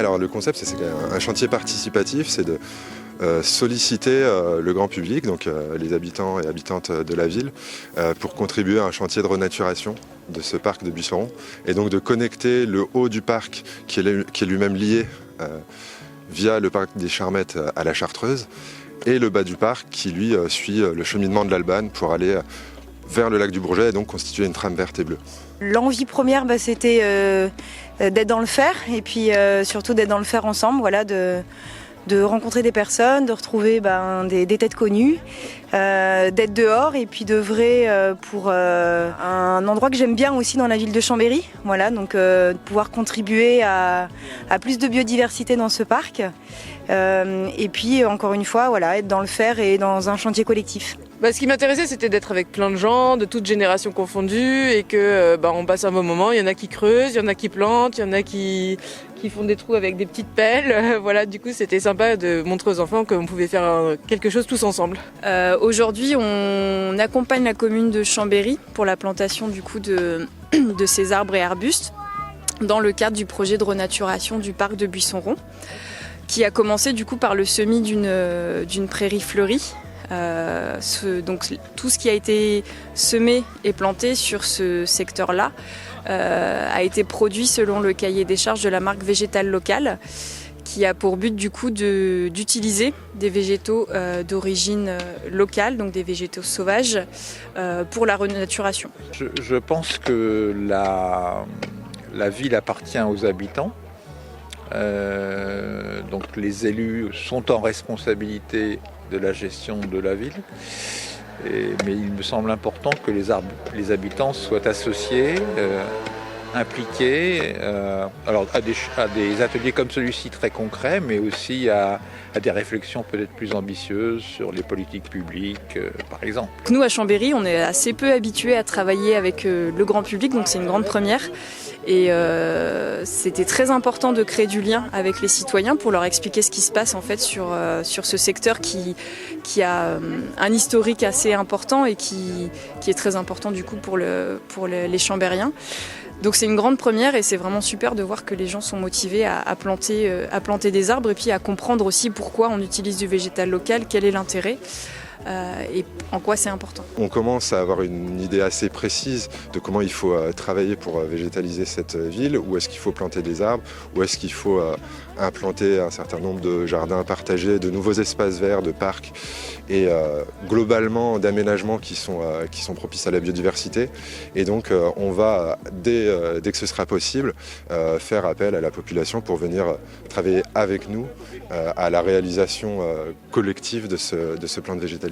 Alors le concept, c'est un chantier participatif, c'est de solliciter le grand public, donc les habitants et habitantes de la ville, pour contribuer à un chantier de renaturation de ce parc de Buisson-Rond, et donc de connecter le haut du parc, qui est lui-même lié via le parc des Charmettes à la Chartreuse, et le bas du parc qui lui suit le cheminement de l'Albane pour aller vers le lac du Bourget et donc constituer une trame verte et bleue. L'envie première, c'était d'être dans le fer et puis surtout d'être dans le fer ensemble, voilà, de rencontrer des personnes, de retrouver des têtes connues, d'être dehors et puis d'œuvrer pour un endroit que j'aime bien aussi dans la ville de Chambéry, voilà, donc de pouvoir contribuer à plus de biodiversité dans ce parc et puis encore une fois, voilà, être dans le fer et dans un chantier collectif. Ce qui m'intéressait, c'était d'être avec plein de gens, de toutes générations confondues, et que on passe un bon moment. Il y en a qui creusent, il y en a qui plantent, il y en a qui font des trous avec des petites pelles. Voilà, du coup, c'était sympa de montrer aux enfants qu'on pouvait faire quelque chose tous ensemble. Aujourd'hui, on accompagne la commune de Chambéry pour la plantation du coup de ces arbres et arbustes dans le cadre du projet de renaturation du parc de Buisson-Rond, qui a commencé du coup par le semis d'une prairie fleurie. Donc tout ce qui a été semé et planté sur ce secteur-là a été produit selon le cahier des charges de la marque végétale locale, qui a pour but du coup d'utiliser des végétaux d'origine locale, donc des végétaux sauvages, pour la renaturation. Je pense que la ville appartient aux habitants. Donc les élus sont en responsabilité de la gestion de la ville, mais il me semble important que les habitants soient associés, impliqués, alors à des ateliers comme celui-ci très concrets, mais aussi à des réflexions peut-être plus ambitieuses sur les politiques publiques, par exemple. Nous, à Chambéry, on est assez peu habitués à travailler avec le grand public, donc c'est une grande première. Et c'était très important de créer du lien avec les citoyens pour leur expliquer ce qui se passe en fait sur ce secteur qui a un historique assez important et qui est très important du coup pour les Chambériens. Donc c'est une grande première et c'est vraiment super de voir que les gens sont motivés à planter des arbres et puis à comprendre aussi pourquoi on utilise du végétal local, quel est l'intérêt. Et en quoi c'est important. On commence à avoir une idée assez précise de comment il faut travailler pour végétaliser cette ville, où est-ce qu'il faut planter des arbres, où est-ce qu'il faut implanter un certain nombre de jardins partagés, de nouveaux espaces verts, de parcs et globalement d'aménagements qui sont propices à la biodiversité. Et donc on va, dès que ce sera possible, faire appel à la population pour venir travailler avec nous à la réalisation collective de ce plan de végétalisation.